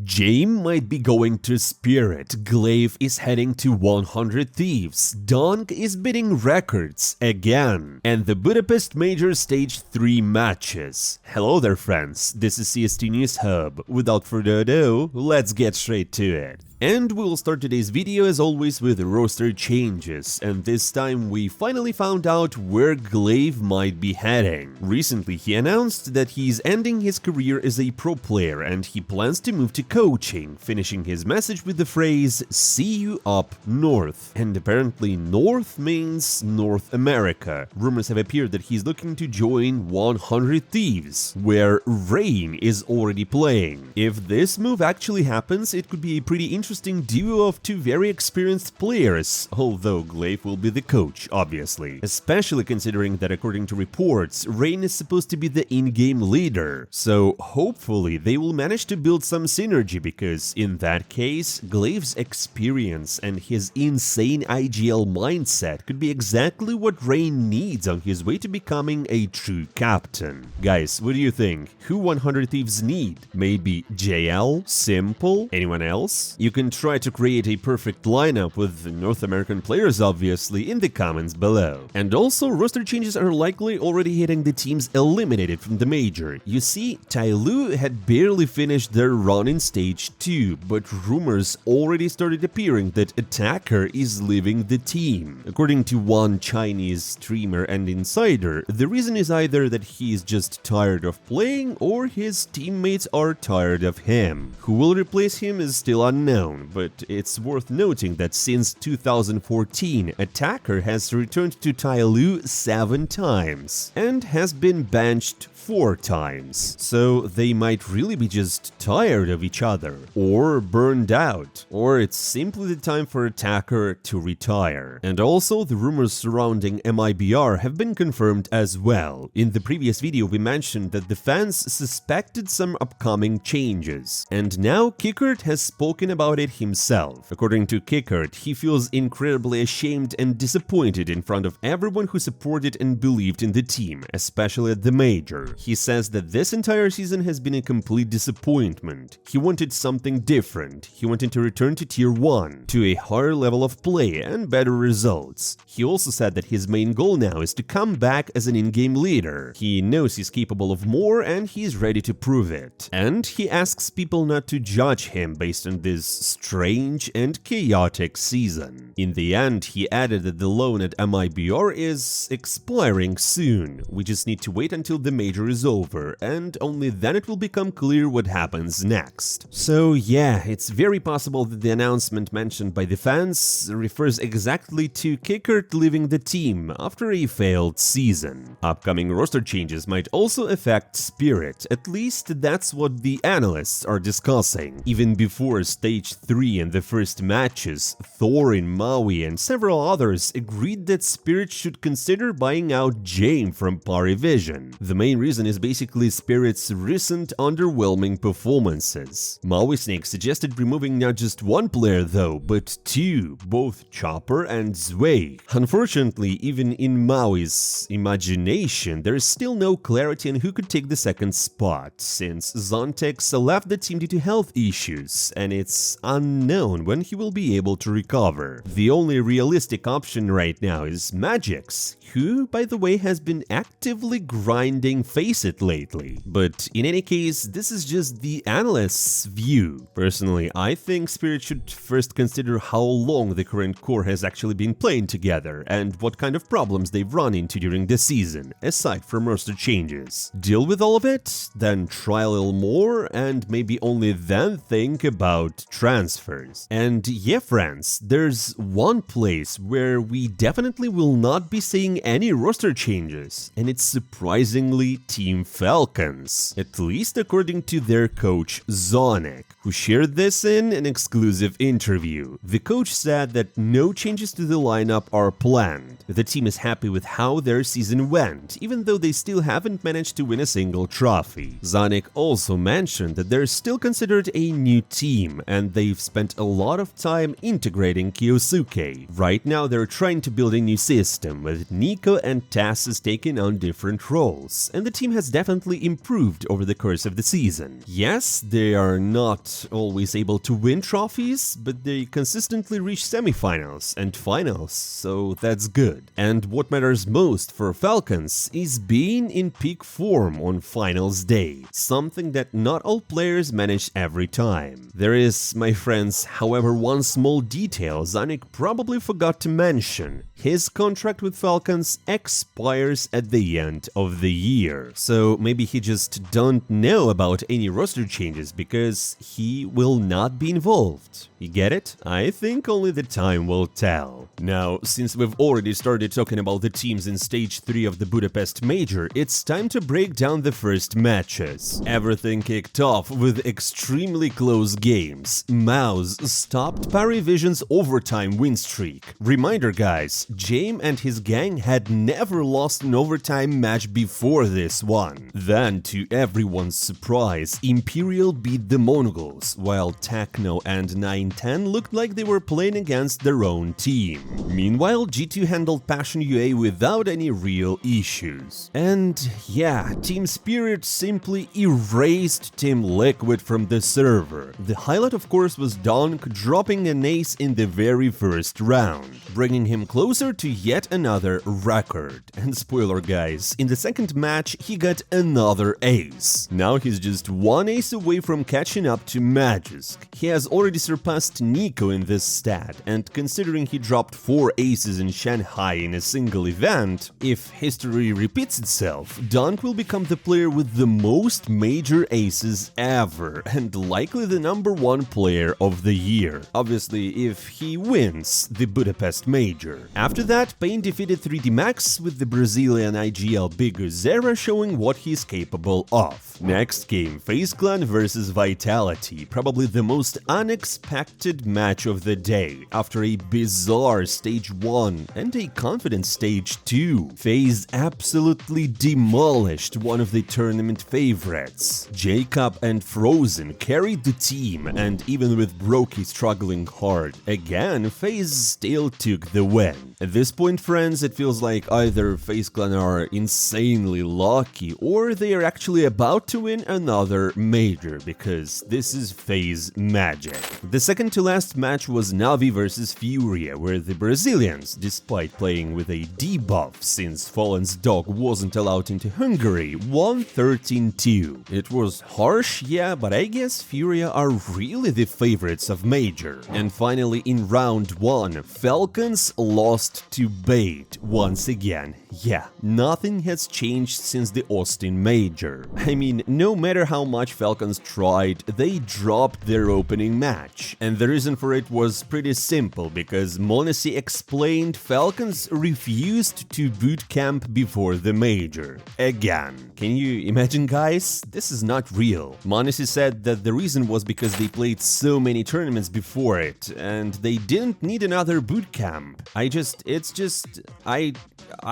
Jame might be going to Spirit, GLA1VE is heading to 100 Thieves, donk is beating records again, and the Budapest Major Stage 3 matches. Hello there friends, this is CS2 News Hub. Without further ado, let's get straight to it. And we'll start today's video as always with roster changes, and this time we finally found out where GLA1VE might be heading. Recently he announced that he's ending his career as a pro player and he plans to move to coaching, finishing his message with the phrase "see you up north." And apparently north means North America. Rumors have appeared that he's looking to join 100 Thieves, where Rain is already playing. If this move actually happens, it could be a pretty interesting duo of two very experienced players, although GLA1VE will be the coach, obviously. Especially considering that according to reports, Rain is supposed to be the in-game leader. So hopefully they will manage to build some synergy, because in that case, GLA1VE's experience and his insane IGL mindset could be exactly what Rain needs on his way to becoming a true captain. Guys, what do you think? Who 100 Thieves need? Maybe JL? Simple? Anyone else? You can try to create a perfect lineup with North American players obviously in the comments below. And also, roster changes are likely already hitting the teams eliminated from the major. You see, TyLoo had barely finished their run in stage 2, but rumors already started appearing that Attacker is leaving the team. According to one Chinese streamer and insider, the reason is either that he is just tired of playing or his teammates are tired of him. Who will replace him is still unknown, but it's worth noting that since 2014, Attacker has returned to TyLoo 7 times and has been benched 4 times. So they might really be just tired of each other, or burned out, or it's simply the time for Attacker to retire. And also, the rumors surrounding MIBR have been confirmed as well. In the previous video we mentioned that the fans suspected some upcoming changes, and now Qikert has spoken about it himself. According to Qikert, he feels incredibly ashamed and disappointed in front of everyone who supported and believed in the team, especially at the major. He says that this entire season has been a complete disappointment. He wanted something different. He wanted to return to tier 1, to a higher level of play and better results. He also said that his main goal now is to come back as an in-game leader. He knows he's capable of more and he's ready to prove it. And he asks people not to judge him based on this strange and chaotic season. In the end, he added that the loan at MIBR is expiring soon. We just need to wait until the major is over, and only then it will become clear what happens next. So yeah, it's very possible that the announcement mentioned by the fans refers exactly to Qikert leaving the team after a failed season. Upcoming roster changes might also affect Spirit, at least that's what the analysts are discussing. Even before stage 3 and the first matches, Thorin, MOUZ and several others agreed that Spirit should consider buying out Jame from Parivision. The main reason is basically Spirit's recent underwhelming performances. MOUZ suggested removing not just one player though, but 2, both Chopper and Zwei. Unfortunately, even in MOUZ's imagination, there is still no clarity on who could take the second spot, since Zonic left the team due to health issues, and it's unknown when he will be able to recover. The only realistic option right now is Magix, who, by the way, has been actively grinding FaZe lately. But in any case, this is just the analyst's view. Personally, I think Spirit should first consider how long the current core has actually been playing together and what kind of problems they've run into during the season, aside from roster changes. Deal with all of it, then try a little more, and maybe only then think about transfers. And yeah friends, there's one place where we definitely will not be seeing any roster changes, and it's surprisingly Team Falcons, at least according to their coach Zonic, who shared this in an exclusive interview. The coach said that no changes to the lineup are planned. The team is happy with how their season went, even though they still haven't managed to win a single trophy. Zonic also mentioned that they're still considered a new team, and they've spent a lot of time integrating kyousuke. Right now they're trying to build a new system, with Nico and Tassus taking on different roles, and the team has definitely improved over the course of the season. Yes, they are not not always able to win trophies, but they consistently reach semifinals and finals, so that's good. And what matters most for Falcons is being in peak form on finals day, something that not all players manage every time. There is, my friends, however, one small detail Zonic probably forgot to mention. His contract with Falcons expires at the end of the year, so maybe he just don't know about any roster changes because he will not be involved. You get it? I think only the time will tell. Now, since we've already started talking about the teams in Stage 3 of the Budapest Major, it's time to break down the first matches. Everything kicked off with extremely close games. MOUZ stopped Parivision's overtime win streak. Reminder guys, Jame and his gang had never lost an overtime match before this one. Then, to everyone's surprise, Imperial beat the Mongols, while Techno and 910 looked like they were playing against their own team. Meanwhile, G2 handled Passion UA without any real issues. And yeah, Team Spirit simply erased Team Liquid from the server. The highlight of course was Donk dropping an ace in the very first round, bringing him closer to yet another record. And spoiler guys, in the second match he got another ace. Now he's just one ace away from catching up to Magisk. He has already surpassed Nico in this stat, and considering he dropped 4 aces in Shanghai in a single event, if history repeats itself, Donk will become the player with the most major aces ever, and likely the #1 player of the year. Obviously, if he wins the Budapest Major. After that, Pain defeated 3D Max with the Brazilian IGL Big Zera showing what he's capable of. Next game, FaZe Clan vs Vitality, probably the most unexpected match of the day, after a bizarre Stage 1 and a confident Stage 2. FaZe absolutely demolished one of the tournament favorites. Jacob and Frozen carried the team, and even with Brokey struggling hard, again, FaZe still took the win. At this point, friends, it feels like either FaZe Clan are insanely lucky, or they are actually about to win another major, because this is FaZe magic. The second to last match was Navi vs Furia, where the Brazilians, despite playing with a debuff since Fallen's dog wasn't allowed into Hungary, won 13-2. It was harsh, yeah, but I guess Furia are really the favorites of Major. And finally, in round 1, Falcons lost to Bait once again. Yeah, nothing has changed since the Austin Major. I mean, no matter how much Falcons tried, they dropped their opening match. And the reason for it was pretty simple, because m0NESY explained Falcons refused to boot camp before the Major. Again. Can you imagine, guys? This is not real. m0NESY said that the reason was because they played so many tournaments before it, and they didn't need another boot camp. I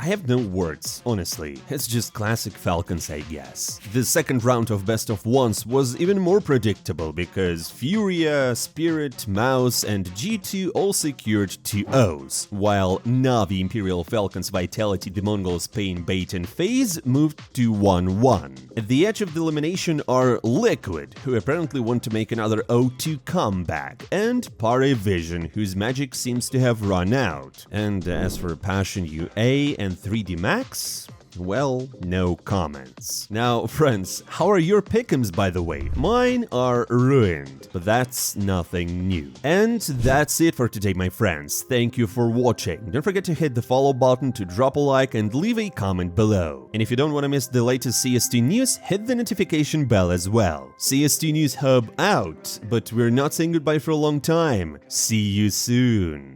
have no words, honestly. It's just classic Falcons, I guess. The second round of best of ones was even more predictable, because Furia, Spirit, MOUZ, and G2 all secured 2 O's, while Navi, Imperial, Falcons, Vitality, the Mongols, Pain, Bait, and FaZe moved to 1-1. At the edge of the elimination are Liquid, who apparently want to make another O2 comeback, and Parivision, whose magic seems to have run out. And as for Passion UA and 3D Max, well, no comments. Now, friends, how are your pick'ems, by the way? Mine are ruined, but that's nothing new. And that's it for today, my friends. Thank you for watching. Don't forget to hit the follow button, to drop a like, and leave a comment below. And if you don't want to miss the latest CS2 news, hit the notification bell as well. CS2 News Hub out, but we're not saying goodbye for a long time. See you soon.